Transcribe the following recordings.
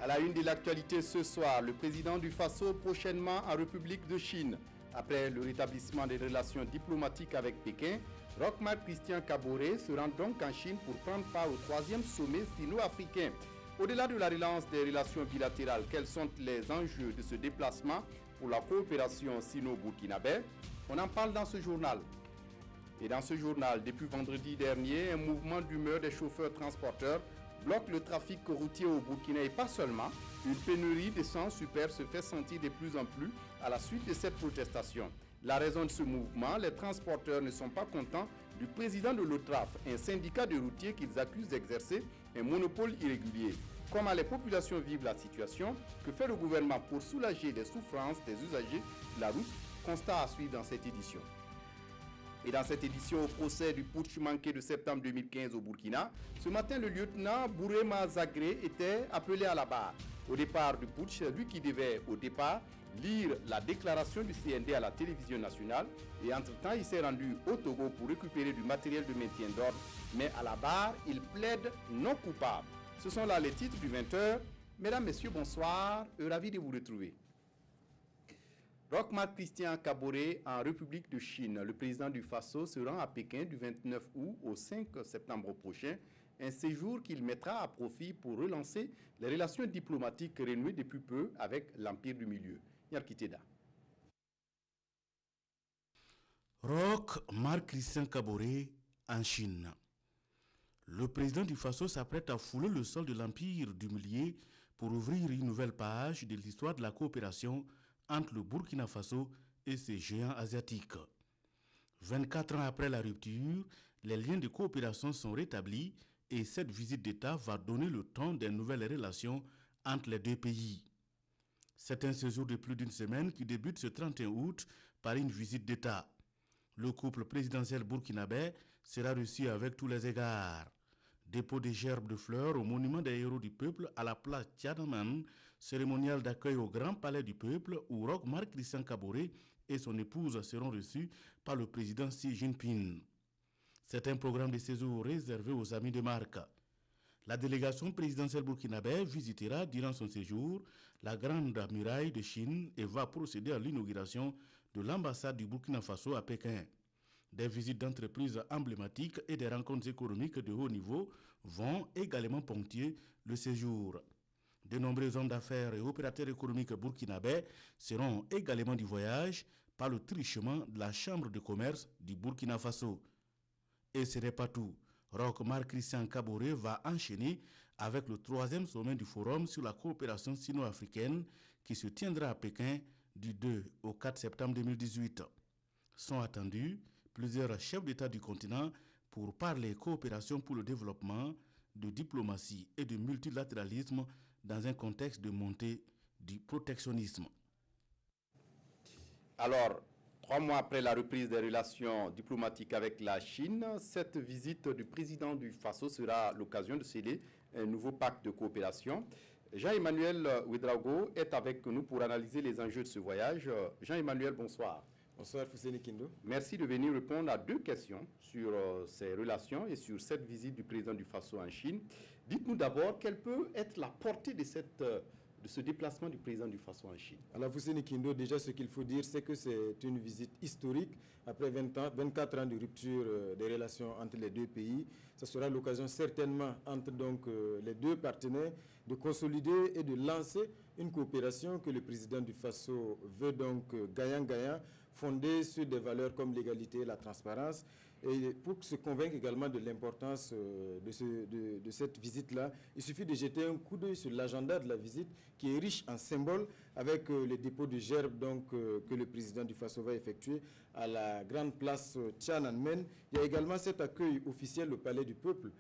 À la une de l'actualité ce soir, le président du Faso prochainement en République de Chine. Après le rétablissement des relations diplomatiques avec Pékin, Roch-Marc Christian Kaboré se rend donc en Chine pour prendre part au 3e sommet sino-africain. Au-delà de la relance des relations bilatérales, quels sont les enjeux de ce déplacement pour la coopération sino-burkinabé? On en parle dans ce journal. Et dans ce journal, depuis vendredi dernier, un mouvement d'humeur des chauffeurs transporteurs bloque le trafic routier au Burkina et pas seulement. Une pénurie d'essence super se fait sentir de plus en plus à la suite de cette protestation. La raison de ce mouvement, les transporteurs ne sont pas contents du président de l'OTRAF, un syndicat de routiers qu'ils accusent d'exercer un monopole irrégulier. Comment les populations vivent la situation? Que fait le gouvernement pour soulager les souffrances des usagers de la route? Constat à suivre dans cette édition. Et dans cette édition, au procès du putsch manqué de septembre 2015 au Burkina, ce matin, le lieutenant Bourema Zagré était appelé à la barre. Au départ du putsch, lui qui devait au départ lire la déclaration du CND à la télévision nationale, et entre-temps, il s'est rendu au Togo pour récupérer du matériel de maintien d'ordre, mais à la barre, il plaide non coupable. Ce sont là les titres du 20h. Mesdames, Messieurs, bonsoir, ravi de vous retrouver. Roch-Marc Christian Kaboré en République de Chine. Le président du Faso se rend à Pékin du 29 août au 5 septembre prochain. Un séjour qu'il mettra à profit pour relancer les relations diplomatiques renouées depuis peu avec l'Empire du Milieu. Yarkiteda. Roch-Marc Christian Kaboré en Chine. Le président du Faso s'apprête à fouler le sol de l'Empire du Milieu pour ouvrir une nouvelle page de l'histoire de la coopération entre le Burkina Faso et ses géants asiatiques. 24 ans après la rupture, les liens de coopération sont rétablis et cette visite d'État va donner le ton des nouvelles relations entre les deux pays. C'est un séjour de plus d'une semaine qui débute ce 31 août par une visite d'État. Le couple présidentiel burkinabé sera reçu avec tous les égards. Dépôt des gerbes de fleurs au monument des héros du peuple à la place Tiananmen, cérémonial d'accueil au Grand Palais du Peuple où Roch-Marc Christian Kaboré et son épouse seront reçus par le président Xi Jinping. C'est un programme de séjour réservé aux amis de marque. La délégation présidentielle burkinabé visitera durant son séjour la Grande Muraille de Chine et va procéder à l'inauguration de l'ambassade du Burkina Faso à Pékin. Des visites d'entreprises emblématiques et des rencontres économiques de haut niveau vont également ponctuer le séjour. De nombreux hommes d'affaires et opérateurs économiques burkinabés seront également du voyage par le truchement de la Chambre de commerce du Burkina Faso. Et ce n'est pas tout. Roch-Marc Christian Kaboré va enchaîner avec le 3e sommet du Forum sur la coopération sino-africaine qui se tiendra à Pékin du 2 au 4 septembre 2018. Sont attendus plusieurs chefs d'État du continent pour parler coopération pour le développement, de diplomatie et de multilatéralisme dans un contexte de montée du protectionnisme. Alors, 3 mois après la reprise des relations diplomatiques avec la Chine, cette visite du président du Faso sera l'occasion de sceller un nouveau pacte de coopération. Jean-Emmanuel Ouedraogo est avec nous pour analyser les enjeux de ce voyage. Jean-Emmanuel, bonsoir. Bonsoir Fousseni Kindo. Merci de venir répondre à 2 questions sur ces relations et sur cette visite du président du Faso en Chine. Dites-nous d'abord quelle peut être la portée de ce déplacement du président du Faso en Chine. Alors Fousseni Kindo, déjà ce qu'il faut dire, c'est que c'est une visite historique. Après 24 ans de rupture des relations entre les deux pays, ce sera l'occasion certainement entre les deux partenaires de consolider et de lancer une coopération que le président du Faso veut donc gagnant-gagnant, fondée sur des valeurs comme l'égalité et la transparence. Et pour se convaincre également de l'importance de cette visite-là, il suffit de jeter un coup d'œil sur l'agenda de la visite qui est riche en symboles avec le dépôt de gerbes que le président du Faso va effectuer à la grande place Tiananmen. Il y a également cet accueil officiel au Palais du Peuple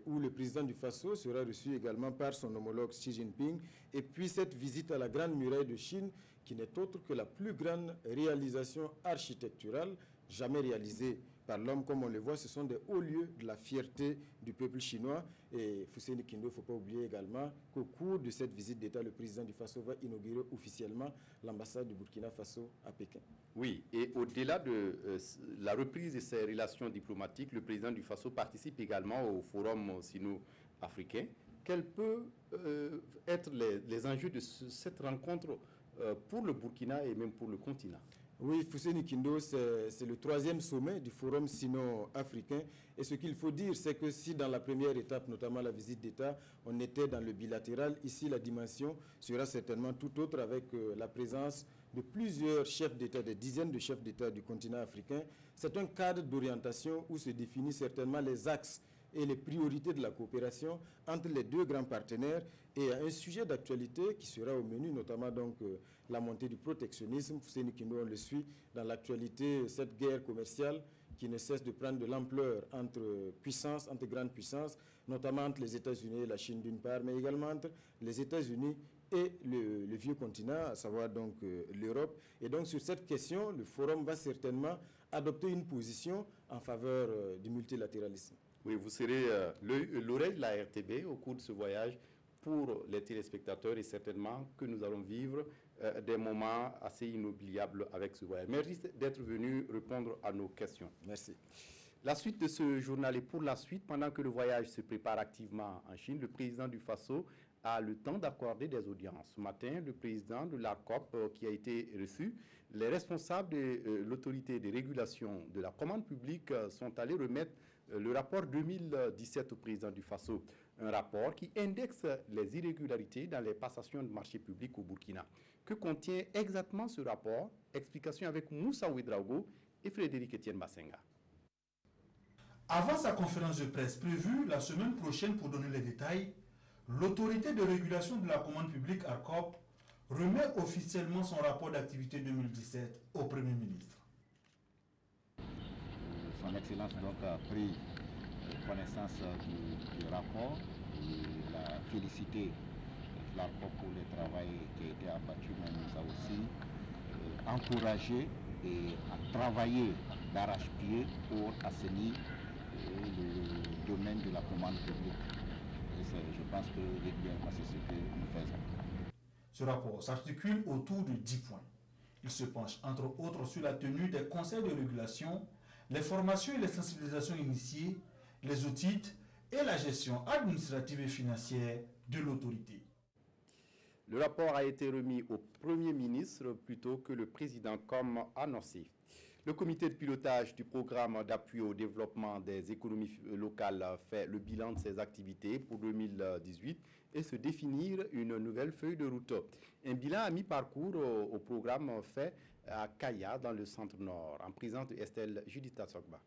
où le président du Faso sera reçu également par son homologue Xi Jinping. Et puis cette visite à la Grande Muraille de Chine qui n'est autre que la plus grande réalisation architecturale jamais réalisée par l'homme, comme on le voit. Ce sont des hauts lieux de la fierté du peuple chinois. Et Fousseni Kindo, il ne faut pas oublier également qu'au cours de cette visite d'État, le président du Faso va inaugurer officiellement l'ambassade du Burkina Faso à Pékin. Oui, et au-delà de la reprise de ces relations diplomatiques, le président du Faso participe également au forum sino-africain. quels peuvent être les enjeux de cette rencontre pour le Burkina et même pour le continent? Oui, Fousséni Kindo, c'est le 3e sommet du Forum sino-africain. Et ce qu'il faut dire, c'est que si dans la première étape, notamment la visite d'État, on était dans le bilatéral, ici la dimension sera certainement tout autre avec la présence de plusieurs chefs d'État, des dizaines de chefs d'État du continent africain. C'est un cadre d'orientation où se définissent certainement les axes et les priorités de la coopération entre les deux grands partenaires, et un sujet d'actualité qui sera au menu, notamment donc la montée du protectionnisme. Fousséni Kindo, on le suit dans l'actualité, cette guerre commerciale qui ne cesse de prendre de l'ampleur entre puissances, entre grandes puissances, notamment entre les États-Unis et la Chine d'une part, mais également entre les États-Unis et le vieux continent, à savoir donc l'Europe. Et donc sur cette question, le forum va certainement adopter une position en faveur du multilatéralisme. Oui, vous serez l'oreille de la RTB au cours de ce voyage pour les téléspectateurs, et certainement que nous allons vivre des moments assez inoubliables avec ce voyage. Merci d'être venu répondre à nos questions. Merci. La suite de ce journal est pour la suite. Pendant que le voyage se prépare activement en Chine, le président du Faso a le temps d'accorder des audiences. Ce matin, le président de l'ARCOP qui a été reçu, les responsables de l'autorité de régulation de la commande publique sont allés remettre le rapport 2017 au président du Faso, un rapport qui indexe les irrégularités dans les passations de marchés publics au Burkina. Que contient exactement ce rapport? Explication avec Moussa Ouedraogo et Frédéric Etienne Bassenga. Avant sa conférence de presse prévue la semaine prochaine pour donner les détails, l'autorité de régulation de la commande publique ARCOP remet officiellement son rapport d'activité 2017 au Premier ministre. Son Excellence donc a pris connaissance du rapport. Il a félicité l'ARCOP pour le travail qui a été abattu, mais nous a aussi encouragé et à travailler d'arrache-pied pour assainir le domaine de la commande publique. Et je pense que régulièrement c'est ce que nous faisons. Ce rapport s'articule autour de 10 points. Il se penche entre autres sur la tenue des conseils de régulation, les formations et les sensibilisations initiées, les audits et la gestion administrative et financière de l'autorité. Le rapport a été remis au Premier ministre plutôt que le président comme annoncé. Le comité de pilotage du programme d'appui au développement des économies locales fait le bilan de ses activités pour 2018 et se définir une nouvelle feuille de route. Un bilan à mi-parcours au programme fait à Kaya dans le centre-nord, en présence de Estelle Judith Sogba.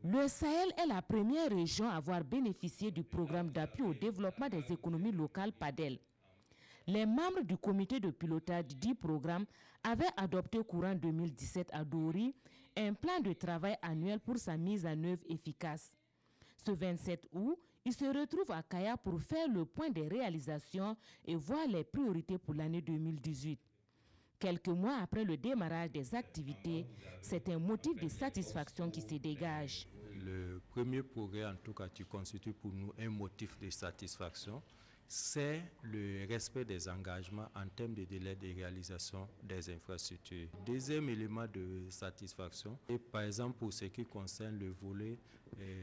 Le Sahel est la première région à avoir bénéficié du programme d'appui au développement des économies locales PADEL. Les membres du comité de pilotage du programme avaient adopté courant 2017 à Dori un plan de travail annuel pour sa mise en œuvre efficace. Ce 27 août, ils se retrouvent à Kaya pour faire le point des réalisations et voir les priorités pour l'année 2018. Quelques mois après le démarrage des activités, c'est un motif de satisfaction qui se dégage. Le premier progrès, en tout cas, qui constitue pour nous un motif de satisfaction, c'est le respect des engagements en termes de délai de réalisation des infrastructures. Deuxième élément de satisfaction, et par exemple pour ce qui concerne le volet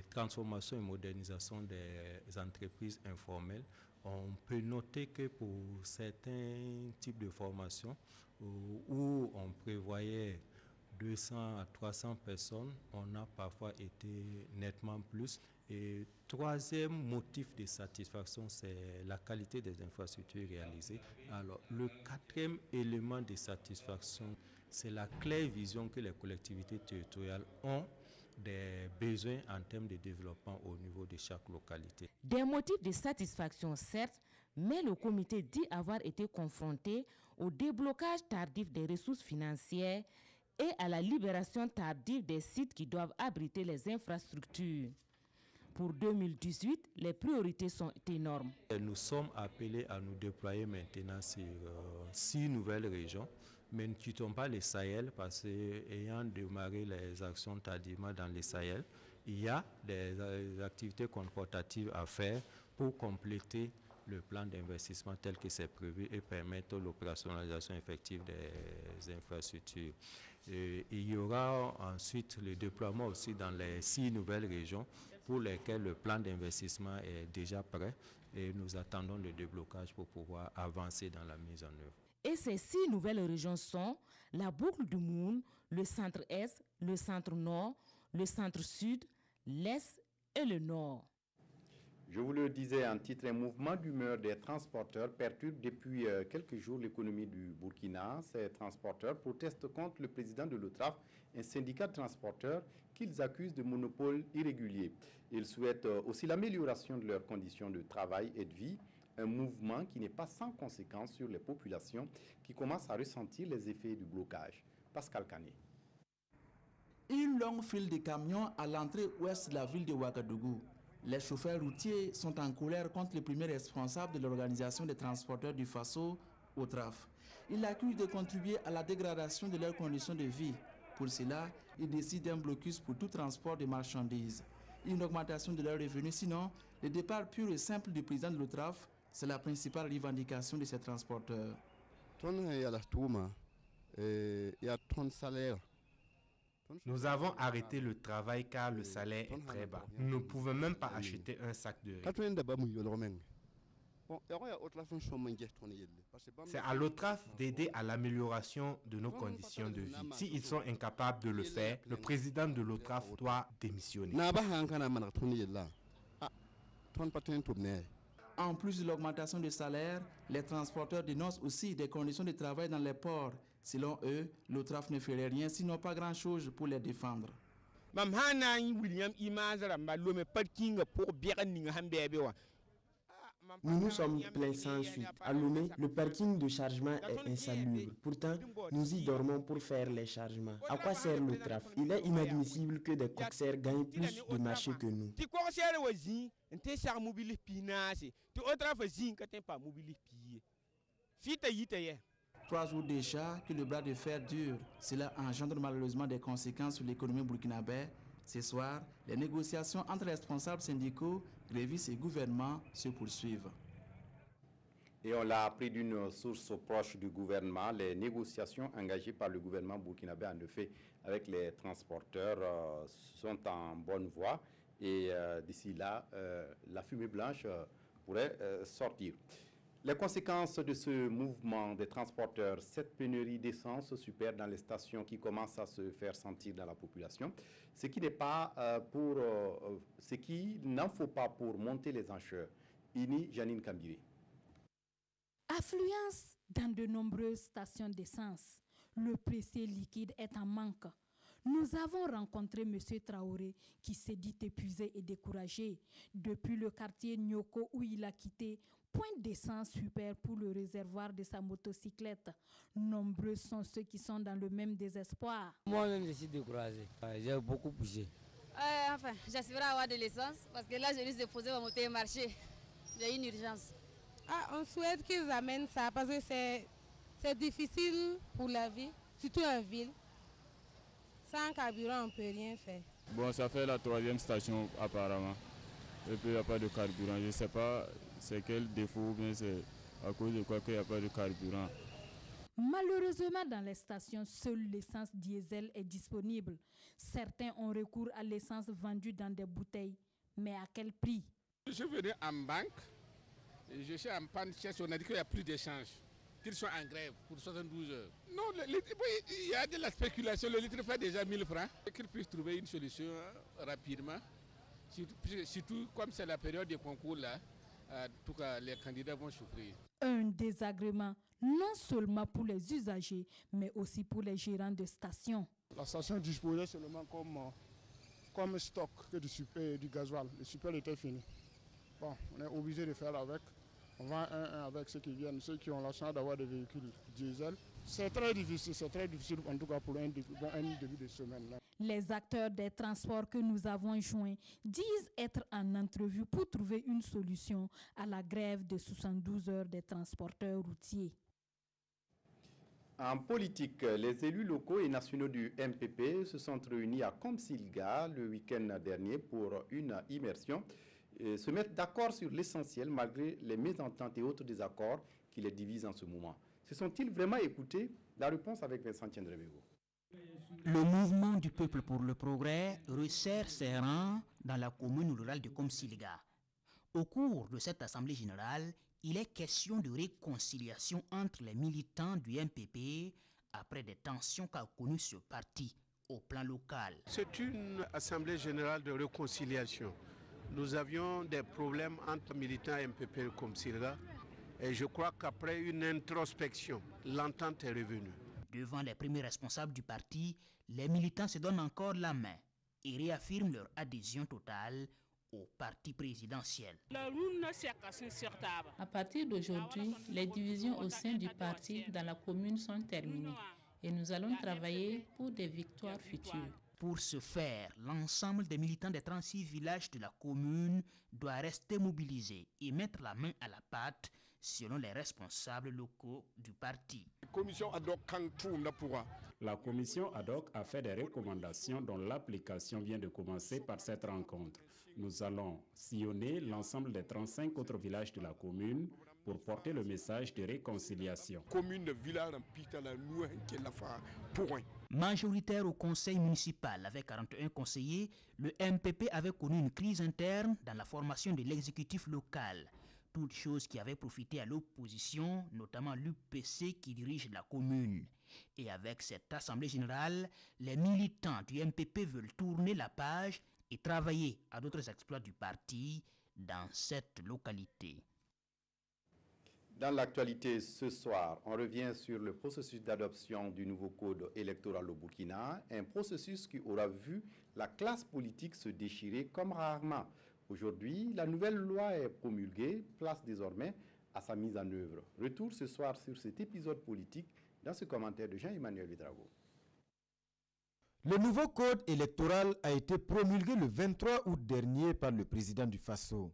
transformation et modernisation des entreprises informelles, on peut noter que pour certains types de formations où on prévoyait 200 à 300 personnes, on a parfois été nettement plus. Et troisième motif de satisfaction, c'est la qualité des infrastructures réalisées. Alors, le quatrième élément de satisfaction, c'est la claire vision que les collectivités territoriales ont des besoins en termes de développement au niveau de chaque localité. Des motifs de satisfaction, certes, mais le comité dit avoir été confronté au déblocage tardif des ressources financières et à la libération tardive des sites qui doivent abriter les infrastructures. Pour 2018, les priorités sont énormes. Nous sommes appelés à nous déployer maintenant sur 6 nouvelles régions, mais ne quittons pas les Sahel parce qu'ayant démarré les actions tardivement dans les Sahel, il y a des activités confortatives à faire pour compléter le plan d'investissement tel que c'est prévu et permettre l'opérationnalisation effective des infrastructures. Et il y aura ensuite le déploiement aussi dans les 6 nouvelles régions pour lesquels le plan d'investissement est déjà prêt et nous attendons le déblocage pour pouvoir avancer dans la mise en œuvre. Et ces 6 nouvelles régions sont la boucle du Moun, le centre-est, le centre-nord, le centre-sud, l'est et le nord. Je vous le disais en titre, un mouvement d'humeur des transporteurs perturbe depuis quelques jours l'économie du Burkina. Ces transporteurs protestent contre le président de l'OTRAF, un syndicat de transporteurs qu'ils accusent de monopole irrégulier. Ils souhaitent aussi l'amélioration de leurs conditions de travail et de vie, un mouvement qui n'est pas sans conséquence sur les populations qui commencent à ressentir les effets du blocage. Pascal Kané. Une longue file de camions à l'entrée ouest de la ville de Ouagadougou. Les chauffeurs routiers sont en colère contre le premier responsable de l'organisation des transporteurs du Faso, OTRAF. Ils l'accusent de contribuer à la dégradation de leurs conditions de vie. Pour cela, ils décident d'un blocus pour tout transport de marchandises. Une augmentation de leurs revenus, sinon, le départ pur et simple du président de l'OTRAF, c'est la principale revendication de ces transporteurs. Il y a ton salaire. Nous avons arrêté le travail car le salaire est très bas. Nous ne pouvons même pas acheter un sac de riz. C'est à l'OTRAF d'aider à l'amélioration de nos conditions de vie. S'ils sont incapables de le faire, le président de l'OTRAF doit démissionner. En plus de l'augmentation des salaires, les transporteurs dénoncent aussi des conditions de travail dans les ports. Selon eux, l'OTRAF ne ferait rien, sinon pas grand-chose pour les défendre. Nous nous sommes plaints sans suite. À Lomé, le parking de chargement est insalubre. Pourtant, nous y dormons pour faire les chargements. À quoi sert l'OTRAF? Il est inadmissible que des coxers gagnent plus de marché que nous. 3 jours déjà que le bras de fer dure. Cela engendre malheureusement des conséquences sur l'économie burkinabé. Ce soir, les négociations entre responsables syndicaux, grévistes et gouvernements se poursuivent. Et on l'a appris d'une source proche du gouvernement, les négociations engagées par le gouvernement burkinabé en effet avec les transporteurs sont en bonne voie et d'ici là, la fumée blanche pourrait sortir. Les conséquences de ce mouvement des transporteurs, cette pénurie d'essence super dans les stations qui commence à se faire sentir dans la population, ce qui n'en faut pas pour monter les enchères. Ini Janine Kambiri. Affluence dans de nombreuses stations d'essence. Le précieux liquide est en manque. Nous avons rencontré M. Traoré qui s'est dit épuisé et découragé. Depuis le quartier Nyoko où il a quitté, point d'essence super pour le réservoir de sa motocyclette. Nombreux sont ceux qui sont dans le même désespoir. Moi-même, je suis découragé. J'ai beaucoup bougé. Enfin, j'espère avoir de l'essence parce que là, je risque de poser ma moto et marcher. J'ai une urgence. On souhaite qu'ils amènent ça parce que c'est difficile pour la vie, surtout en ville. Sans carburant, on ne peut rien faire. Bon, ça fait la 3e station apparemment. Et puis il n'y a pas de carburant. Je ne sais pas c'est quel défaut, mais c'est à cause de quoi qu'il n'y a pas de carburant. Malheureusement, dans les stations, seule l'essence diesel est disponible. Certains ont recours à l'essence vendue dans des bouteilles. Mais à quel prix? Je venais en banque, et je suis en panne, on a dit qu'il n'y a plus d'échange, qu'ils sont en grève pour 72 heures. Non, il y a de la spéculation, le litre fait déjà 1000 francs. Qu'ils puissent trouver une solution rapidement, surtout comme c'est la période des concours là. En tout cas, les candidats vont souffrir. Un désagrément, non seulement pour les usagers, mais aussi pour les gérants de stations. La station disposait seulement comme stock que du gasoil. Le super était fini. Bon, on est obligé de faire avec. On vend un avec ceux qui viennent, ceux qui ont la chance d'avoir des véhicules diesel. C'est très difficile en tout cas pour un début de semaine. Là. Les acteurs des transports que nous avons joints disent être en entrevue pour trouver une solution à la grève de 72 heures des transporteurs routiers. En politique, les élus locaux et nationaux du MPP se sont réunis à Komsilga le week-end dernier pour une immersion et se mettre d'accord sur l'essentiel malgré les mésententes et autres désaccords qui les divisent en ce moment. Se sont-ils vraiment écoutés? La réponse avec Vincent Tiendrevego. Le mouvement du peuple pour le progrès resserre ses rangs dans la commune rurale de Komsilga. Au cours de cette assemblée générale, il est question de réconciliation entre les militants du MPP après des tensions qu'a connues ce parti au plan local. C'est une assemblée générale de réconciliation. Nous avions des problèmes entre militants MPP et Komsilga et je crois qu'après une introspection, l'entente est revenue. Devant les premiers responsables du parti, les militants se donnent encore la main et réaffirment leur adhésion totale au parti présidentiel. À partir d'aujourd'hui, les divisions au sein du parti dans la commune sont terminées et nous allons travailler pour des victoires futures. Pour ce faire, l'ensemble des militants des 36 villages de la commune doit rester mobilisé et mettre la main à la pâte selon les responsables locaux du parti. La commission ad hoc a fait des recommandations dont l'application vient de commencer par cette rencontre. Nous allons sillonner l'ensemble des 35 autres villages de la commune pour porter le message de réconciliation. Majoritaire au conseil municipal avec 41 conseillers, le MPP avait connu une crise interne dans la formation de l'exécutif local. Toute chose qui avait profité à l'opposition, notamment l'UPC qui dirige la commune. Et avec cette assemblée générale, les militants du MPP veulent tourner la page et travailler à d'autres exploits du parti dans cette localité. Dans l'actualité ce soir, on revient sur le processus d'adoption du nouveau code électoral au Burkina, un processus qui aura vu la classe politique se déchirer comme rarement. Aujourd'hui, la nouvelle loi est promulguée, place désormais à sa mise en œuvre. Retour ce soir sur cet épisode politique dans ce commentaire de Jean-Emmanuel Vidrago. Le nouveau code électoral a été promulgué le 23 août dernier par le président du Faso.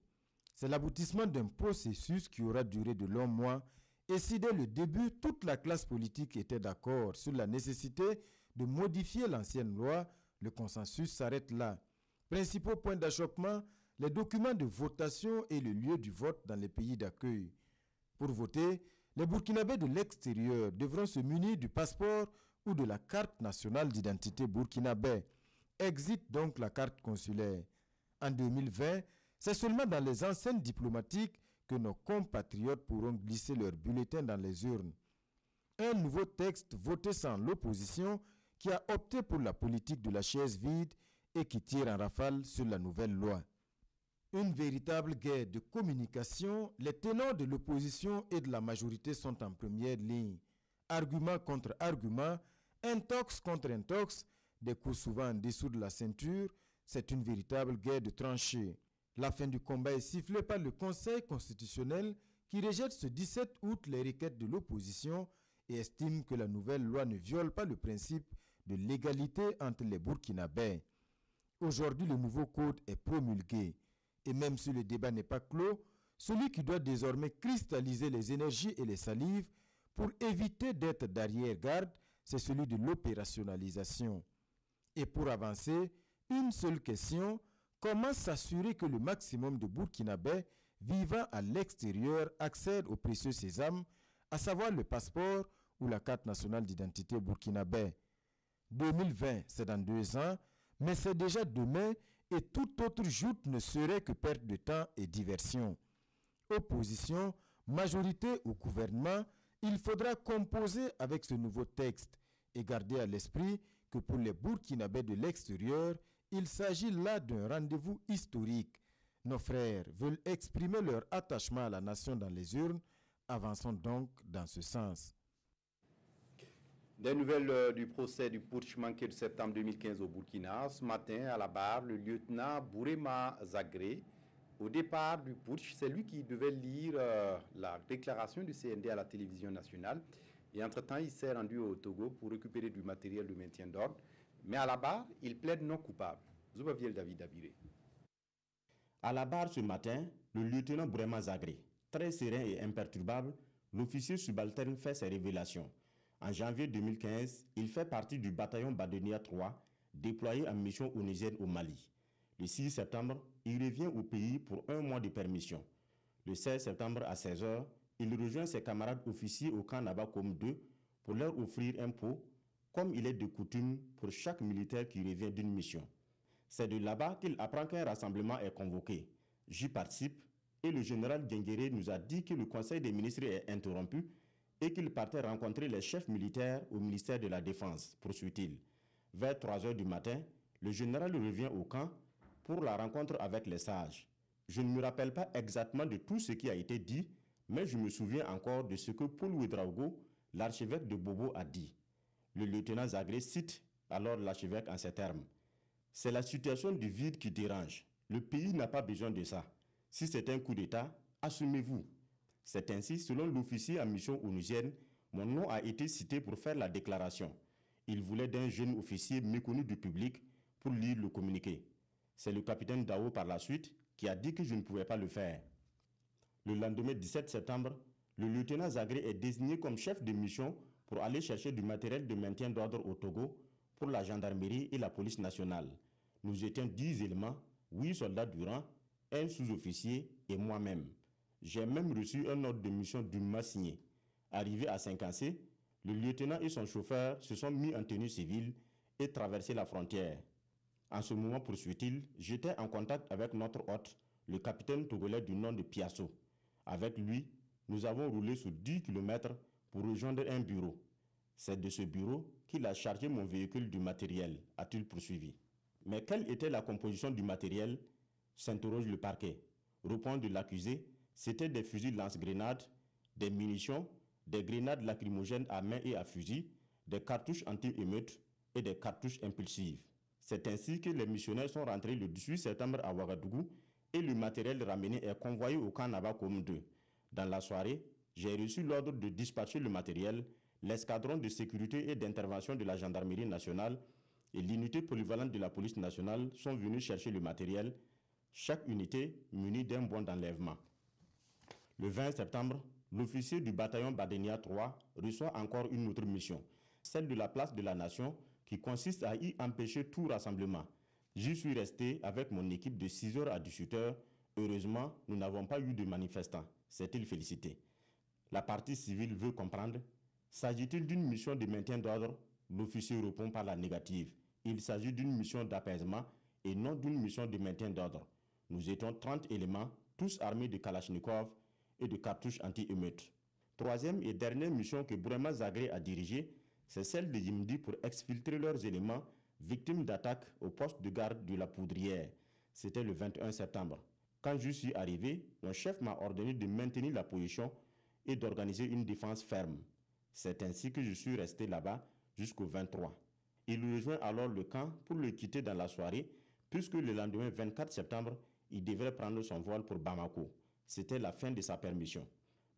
C'est l'aboutissement d'un processus qui aura duré de longs mois et si dès le début, toute la classe politique était d'accord sur la nécessité de modifier l'ancienne loi, le consensus s'arrête là. Principaux points d'achoppement, les documents de votation et le lieu du vote dans les pays d'accueil. Pour voter, les Burkinabés de l'extérieur devront se munir du passeport ou de la carte nationale d'identité burkinabé. Exit donc la carte consulaire. En 2020, c'est seulement dans les enseignes diplomatiques que nos compatriotes pourront glisser leurs bulletins dans les urnes. Un nouveau texte voté sans l'opposition qui a opté pour la politique de la chaise vide et qui tire en rafale sur la nouvelle loi. Une véritable guerre de communication, les tenants de l'opposition et de la majorité sont en première ligne. Argument contre argument, intox contre intox, des coups souvent en dessous de la ceinture, c'est une véritable guerre de tranchées. La fin du combat est sifflée par le Conseil constitutionnel qui rejette ce 17 août les requêtes de l'opposition et estime que la nouvelle loi ne viole pas le principe de l'égalité entre les Burkinabés. Aujourd'hui, le nouveau code est promulgué. Et même si le débat n'est pas clos, celui qui doit désormais cristalliser les énergies et les salives pour éviter d'être d'arrière-garde, c'est celui de l'opérationnalisation. Et pour avancer, une seule question, comment s'assurer que le maximum de Burkinabés vivant à l'extérieur accèdent au précieux sésame, à savoir le passeport ou la carte nationale d'identité burkinabé. 2020, c'est dans 2 ans, mais c'est déjà demain et toute autre joute ne serait que perte de temps et diversion. Opposition, majorité au gouvernement, il faudra composer avec ce nouveau texte et garder à l'esprit que pour les Burkinabés de l'extérieur, il s'agit là d'un rendez-vous historique. Nos frères veulent exprimer leur attachement à la nation dans les urnes. Avançons donc dans ce sens. Des nouvelles du procès du putsch manqué de septembre 2015 au Burkina. Ce matin, à la barre, le lieutenant Bourema Zagré. Au départ du putsch, c'est lui qui devait lire la déclaration du CND à la télévision nationale. Et entre-temps, il s'est rendu au Togo pour récupérer du matériel de maintien d'ordre. Mais à la barre, il plaide non coupable. Zoubaviel David Abiré. À la barre ce matin, le lieutenant Bourema Zagré, très serein et imperturbable, l'officier subalterne fait ses révélations. En janvier 2015, il fait partie du bataillon Badenia 3, déployé en mission au Niger au Mali. Le 6 septembre, il revient au pays pour 1 mois de permission. Le 16 septembre à 16h, il rejoint ses camarades officiers au camp Nabakom 2 pour leur offrir un pot, comme il est de coutume pour chaque militaire qui revient d'une mission. C'est de là-bas qu'il apprend qu'un rassemblement est convoqué. J'y participe et le général Guenguéré nous a dit que le conseil des ministres est interrompu et qu'il partait rencontrer les chefs militaires au ministère de la Défense, poursuit-il. Vers 3 h du matin, le général revient au camp pour la rencontre avec les sages. Je ne me rappelle pas exactement de tout ce qui a été dit, mais je me souviens encore de ce que Paul Ouedraogo, l'archevêque de Bobo, a dit. Le lieutenant Zagré cite alors l'archevêque en ces termes. « C'est la situation du vide qui dérange. Le pays n'a pas besoin de ça. Si c'est un coup d'État, assumez-vous. » C'est ainsi, selon l'officier en mission onusienne, mon nom a été cité pour faire la déclaration. Il voulait d'un jeune officier méconnu du public pour lire le communiqué. C'est le capitaine Dao par la suite qui a dit que je ne pouvais pas le faire. Le lendemain 17 septembre, le lieutenant Zagré est désigné comme chef de mission pour aller chercher du matériel de maintien d'ordre au Togo pour la gendarmerie et la police nationale. Nous étions 10 éléments, 8 soldats du rang, un sous-officier et moi-même. J'ai même reçu un ordre de mission dûment signé. Arrivé à Saint-Cancé, le lieutenant et son chauffeur se sont mis en tenue civile et traversé la frontière. En ce moment, poursuit-il, j'étais en contact avec notre hôte, le capitaine togolais du nom de Piasso. Avec lui, nous avons roulé sur 10 km pour rejoindre un bureau. C'est de ce bureau qu'il a chargé mon véhicule du matériel, a-t-il poursuivi. Mais quelle était la composition du matériel? S'interroge le parquet. Répond de l'accusé, c'était des fusils lance-grenades, des munitions, des grenades lacrymogènes à main et à fusil, des cartouches anti-émeutes et des cartouches impulsives. C'est ainsi que les missionnaires sont rentrés le 18 septembre à Ouagadougou et le matériel ramené est convoyé au camp Nabakom 2. Dans la soirée, j'ai reçu l'ordre de dispatcher le matériel. L'escadron de sécurité et d'intervention de la gendarmerie nationale et l'unité polyvalente de la police nationale sont venus chercher le matériel, chaque unité munie d'un bon d'enlèvement. Le 20 septembre, l'officier du bataillon Badenia 3 reçoit encore une autre mission, celle de la place de la Nation, qui consiste à y empêcher tout rassemblement. J'y suis resté avec mon équipe de 6 h à 18 h. Heureusement, nous n'avons pas eu de manifestants, s'est-il félicité. La partie civile veut comprendre. S'agit-il d'une mission de maintien d'ordre? L'officier répond par la négative. Il s'agit d'une mission d'apaisement et non d'une mission de maintien d'ordre. Nous étions 30 éléments, tous armés de Kalachnikov et de cartouches anti-émeutes. Troisième et dernière mission que Bourema Zagré a dirigée, c'est celle de Yimdi pour exfiltrer leurs éléments victimes d'attaques au poste de garde de la Poudrière. C'était le 21 septembre. Quand je suis arrivé, mon chef m'a ordonné de maintenir la position et d'organiser une défense ferme. C'est ainsi que je suis resté là-bas jusqu'au 23. Il rejoint alors le camp pour le quitter dans la soirée, puisque le lendemain 24 septembre, il devrait prendre son vol pour Bamako. C'était la fin de sa permission.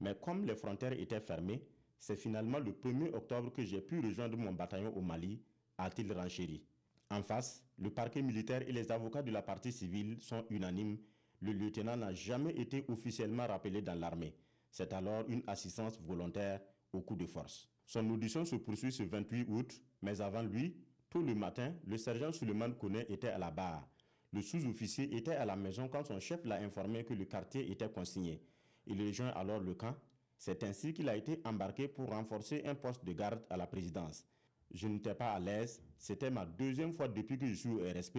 Mais comme les frontières étaient fermées, c'est finalement le 1er octobre que j'ai pu rejoindre mon bataillon au Mali, a-t-il renchéri. En face, le parquet militaire et les avocats de la partie civile sont unanimes. Le lieutenant n'a jamais été officiellement rappelé dans l'armée. C'est alors une assistance volontaire au coup de force. Son audition se poursuit ce 28 août, mais avant lui, tôt le matin, le sergent Suleiman Kone était à la barre. Le sous-officier était à la maison quand son chef l'a informé que le quartier était consigné. Il rejoint alors le camp. C'est ainsi qu'il a été embarqué pour renforcer un poste de garde à la présidence. Je n'étais pas à l'aise. C'était ma deuxième fois depuis que je suis au RSP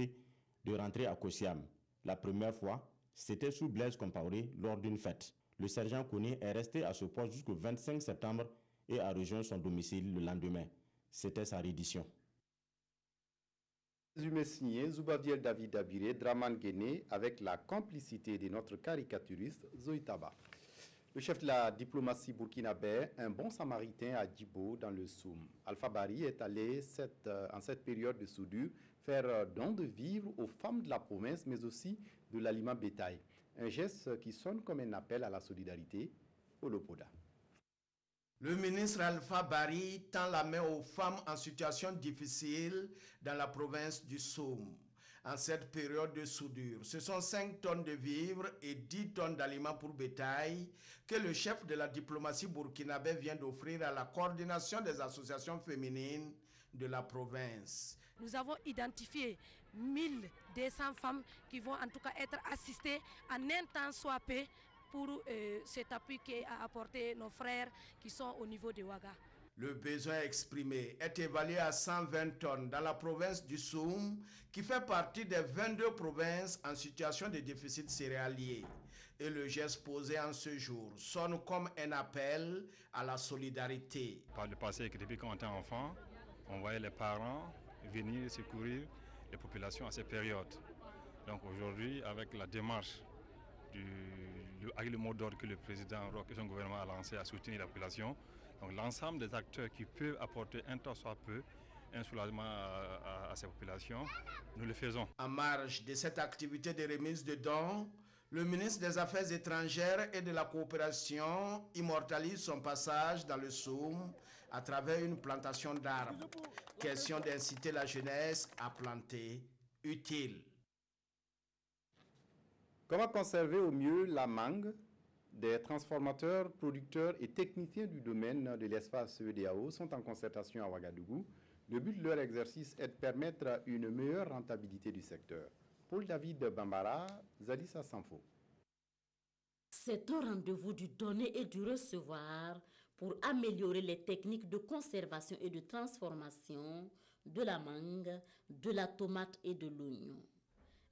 de rentrer à Kosiam. La première fois, c'était sous Blaise Compaoré lors d'une fête. Le sergent Kone est resté à ce poste jusqu'au 25 septembre et a rejoint son domicile le lendemain. C'était sa reddition. Résumé signé Zoubaviel David Abiré, Draman Guéné, avec la complicité de notre caricaturiste Zoïtaba. Le chef de la diplomatie burkinabé, un bon samaritain à Djibo dans le Soum. Alpha Bari est allé en cette période de soudure faire don de vivres aux femmes de la province, mais aussi de l'aliment bétail. Un geste qui sonne comme un appel à la solidarité au Lopoda. Le ministre Alpha Bari tend la main aux femmes en situation difficile dans la province du Soum. En cette période de soudure, ce sont 5 tonnes de vivres et 10 tonnes d'aliments pour bétail que le chef de la diplomatie burkinabé vient d'offrir à la coordination des associations féminines de la province. Nous avons identifié 1200 femmes qui vont en tout cas être assistées en un temps soit peu pour cet appui qu'a apporté nos frères qui sont au niveau de Ouaga. Le besoin exprimé est évalué à 120 tonnes dans la province du Soum, qui fait partie des 22 provinces en situation de déficit céréalier. Et le geste posé en ce jour sonne comme un appel à la solidarité. Par le passé, depuis qu'on était enfant, on voyait les parents venir secourir les populations à ces périodes. Donc aujourd'hui, avec la démarche, avec le mot d'ordre que le président Roch et son gouvernement a lancé à soutenir la population, donc l'ensemble des acteurs qui peuvent apporter un tant soit peu un soulagement à ces populations, nous le faisons. En marge de cette activité de remise de dons, le ministre des Affaires étrangères et de la coopération immortalise son passage dans le Soum à travers une plantation d'arbres. Question d'inciter la jeunesse à planter utile. Comment conserver au mieux la mangue? Des transformateurs, producteurs et techniciens du domaine de l'espace CEDEAO sont en concertation à Ouagadougou. Le but de leur exercice est de permettre une meilleure rentabilité du secteur. Paul David Bambara, Zadissa Sanfo. C'est un rendez-vous du donner et du recevoir pour améliorer les techniques de conservation et de transformation de la mangue, de la tomate et de l'oignon.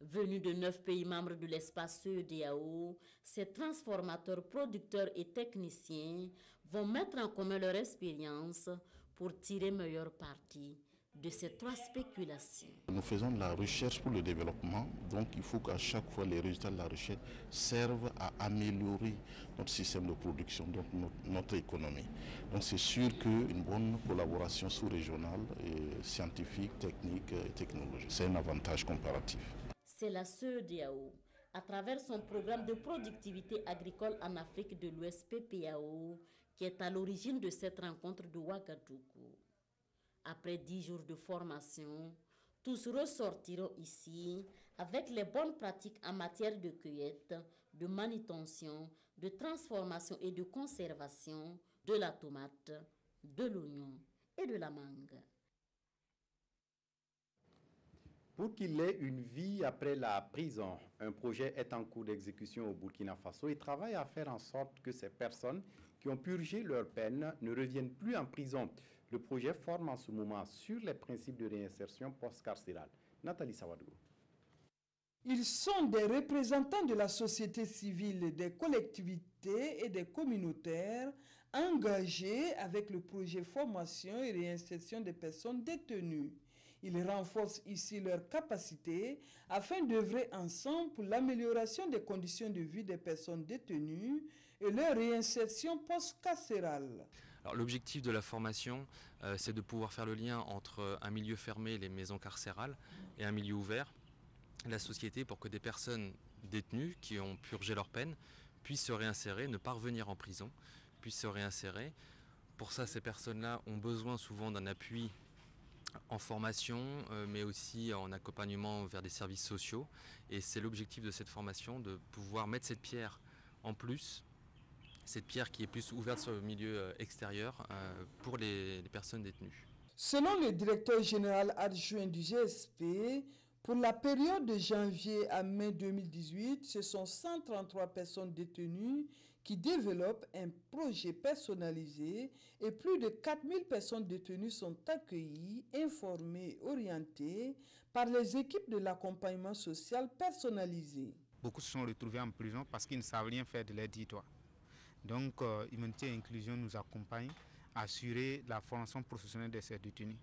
Venus de 9 pays membres de l'espace CEDEAO, ces transformateurs, producteurs et techniciens vont mettre en commun leur expérience pour tirer meilleur parti de ces 3 spéculations. Nous faisons de la recherche pour le développement, donc il faut qu'à chaque fois les résultats de la recherche servent à améliorer notre système de production, donc notre économie. Donc c'est sûr qu'une bonne collaboration sous-régionale, scientifique, technique et technologique, c'est un avantage comparatif. C'est la CEDEAO, à travers son programme de productivité agricole en Afrique de l'Ouest PPAO, qui est à l'origine de cette rencontre de Ouagadougou. Après 10 jours de formation, tous ressortiront ici avec les bonnes pratiques en matière de cueillette, de manutention, de transformation et de conservation de la tomate, de l'oignon et de la mangue. Pour qu'il ait une vie après la prison, un projet est en cours d'exécution au Burkina Faso et travaille à faire en sorte que ces personnes qui ont purgé leur peine ne reviennent plus en prison. Le projet forme en ce moment sur les principes de réinsertion post-carcérale. Nathalie Sawadou. Ils sont des représentants de la société civile, des collectivités et des communautaires engagés avec le projet formation et réinsertion des personnes détenues. Ils renforcent ici leurs capacités afin d'œuvrer ensemble pour l'amélioration des conditions de vie des personnes détenues et leur réinsertion post-carcérale. L'objectif de la formation, c'est de pouvoir faire le lien entre un milieu fermé, les maisons carcérales, et un milieu ouvert, la société, pour que des personnes détenues qui ont purgé leur peine puissent se réinsérer, ne pas revenir en prison, puissent se réinsérer. Pour ça, ces personnes-là ont besoin souvent d'un appui en formation, mais aussi en accompagnement vers des services sociaux. Et c'est l'objectif de cette formation, de pouvoir mettre cette pierre en plus, cette pierre qui est plus ouverte sur le milieu extérieur pour les personnes détenues. Selon le directeur général adjoint du GSP, pour la période de janvier à mai 2018, ce sont 133 personnes détenues qui développent un projet personnalisé et plus de 4000 personnes détenues sont accueillies, informées, orientées par les équipes de l'accompagnement social personnalisé. Beaucoup se sont retrouvés en prison parce qu'ils ne savent rien faire de leur territoire. Donc, Humanité et Inclusion nous accompagne à assurer la formation professionnelle de ces détenus.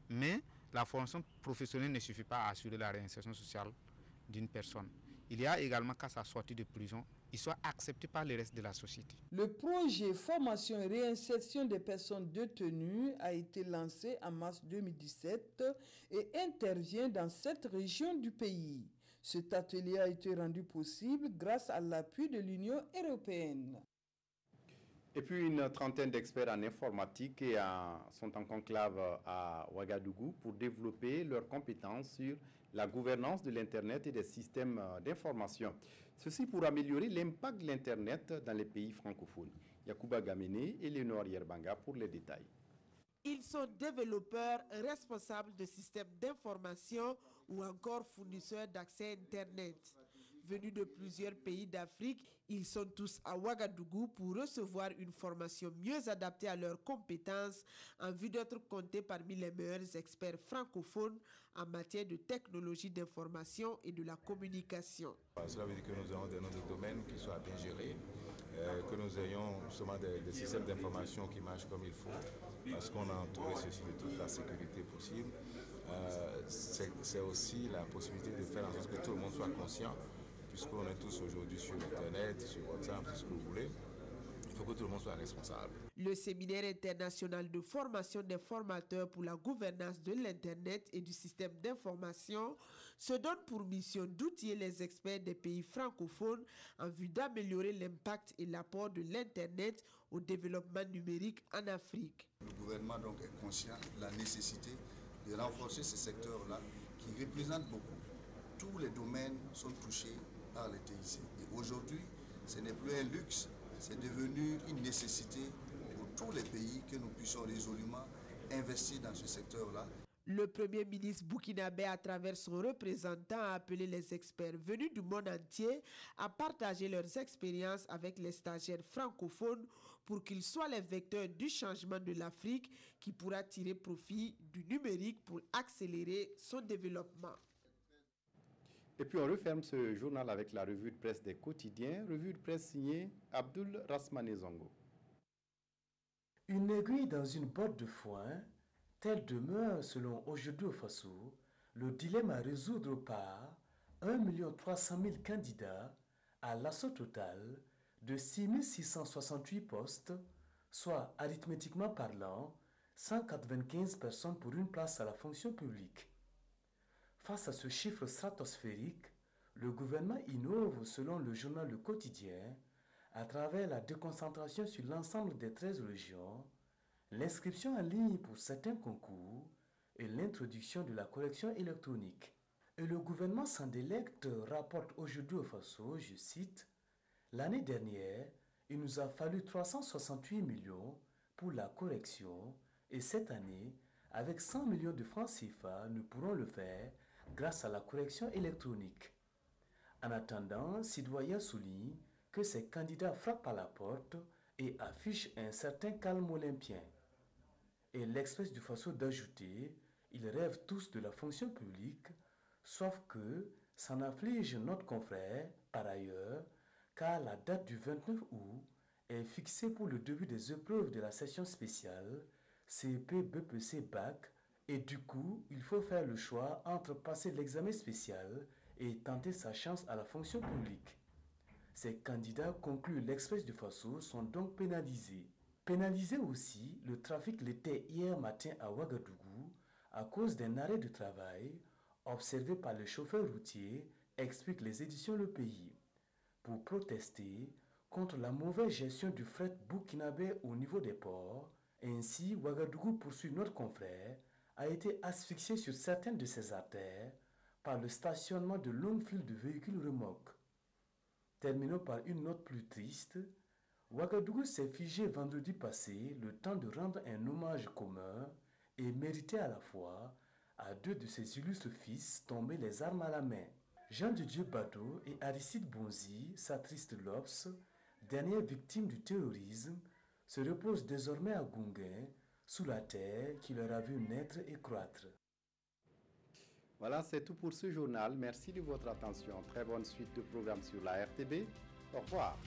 Mais la formation professionnelle ne suffit pas à assurer la réinsertion sociale d'une personne. Il y a également qu'à sa sortie de prison, il soit accepté par le reste de la société. Le projet formation et réinsertion des personnes détenues a été lancé en mars 2017 et intervient dans 7 régions du pays. Cet atelier a été rendu possible grâce à l'appui de l'Union européenne. Et puis une trentaine d'experts en informatique sont en conclave à Ouagadougou pour développer leurs compétences sur la gouvernance de l'Internet et des systèmes d'information. Ceci pour améliorer l'impact de l'Internet dans les pays francophones. Yacouba Gamene et Léonore Yerbanga pour les détails. Ils sont développeurs, responsables de systèmes d'information ou encore fournisseurs d'accès Internet. Venus de plusieurs pays d'Afrique, ils sont tous à Ouagadougou pour recevoir une formation mieux adaptée à leurs compétences en vue d'être comptés parmi les meilleurs experts francophones en matière de technologie d'information et de la communication. Cela veut dire que nous avons des noms de domaines qui soient bien gérés, que nous ayons justement des systèmes d'information qui marchent comme il faut, parce qu'on a entouré ceci de toute la sécurité possible. C'est aussi la possibilité de faire en sorte que tout le monde soit conscient, puisqu'on est tous aujourd'hui sur Internet, sur WhatsApp, tout ce que vous voulez. Il faut que tout le monde soit responsable. Le séminaire international de formation des formateurs pour la gouvernance de l'Internet et du système d'information se donne pour mission d'outiller les experts des pays francophones en vue d'améliorer l'impact et l'apport de l'Internet au développement numérique en Afrique. Le gouvernement donc est conscient de la nécessité de renforcer ce secteur-là qui représente beaucoup. Tous les domaines sont touchés par les TIC. Et aujourd'hui, ce n'est plus un luxe, c'est devenu une nécessité pour tous les pays que nous puissions résolument investir dans ce secteur-là. Le Premier ministre burkinabé, à travers son représentant, a appelé les experts venus du monde entier à partager leurs expériences avec les stagiaires francophones pour qu'ils soient les vecteurs du changement de l'Afrique qui pourra tirer profit du numérique pour accélérer son développement. Et puis on referme ce journal avec la revue de presse des quotidiens, revue de presse signée Abdul Rasmane Zongo. Une aiguille dans une botte de foin, tel demeure, selon Aujourd'hui au Faso, le dilemme à résoudre par 1 300 000 candidats à l'assaut total de 6 668 postes, soit arithmétiquement parlant, 195 personnes pour une place à la fonction publique. Face à ce chiffre stratosphérique, le gouvernement innove, selon le journal Le Quotidien, à travers la déconcentration sur l'ensemble des 13 régions, l'inscription en ligne pour certains concours et l'introduction de la collection électronique. Et le gouvernement sans délecte rapporte Aujourd'hui au Faso, je cite, « L'année dernière, il nous a fallu 368 millions pour la correction et cette année, avec 100 millions de francs CFA, nous pourrons le faire grâce à la correction électronique. » En attendant, Sidoya souligne que ces candidats frappent à la porte et affichent un certain calme olympien. Et l'Express du Faso d'ajouter, ils rêvent tous de la fonction publique, sauf que s'en afflige notre confrère, par ailleurs, car la date du 29 août est fixée pour le début des épreuves de la session spéciale CEP, BPC, BAC, et du coup, il faut faire le choix entre passer l'examen spécial et tenter sa chance à la fonction publique. Ces candidats, conclut l'Express du Faso, sont donc pénalisés. Pénalisé aussi, le trafic l'était hier matin à Ouagadougou à cause d'un arrêt de travail observé par les chauffeurs routiers, expliquent les éditions Le Pays. Pour protester contre la mauvaise gestion du fret burkinabé au niveau des ports, ainsi Ouagadougou, poursuit notre confrère, a été asphyxié sur certaines de ses artères par le stationnement de longues files de véhicules remorques. Terminons par une note plus triste. Ouagadougou s'est figé vendredi passé le temps de rendre un hommage commun et mérité à la fois à deux de ses illustres fils tombés les armes à la main. Jean de Dieu Bado et Aristide Bonzi, sa triste Lops, dernière victime du terrorisme, se reposent désormais à Gounguin, sous la terre qui leur a vu naître et croître. Voilà, c'est tout pour ce journal. Merci de votre attention. Très bonne suite de programmes sur la RTB. Au revoir.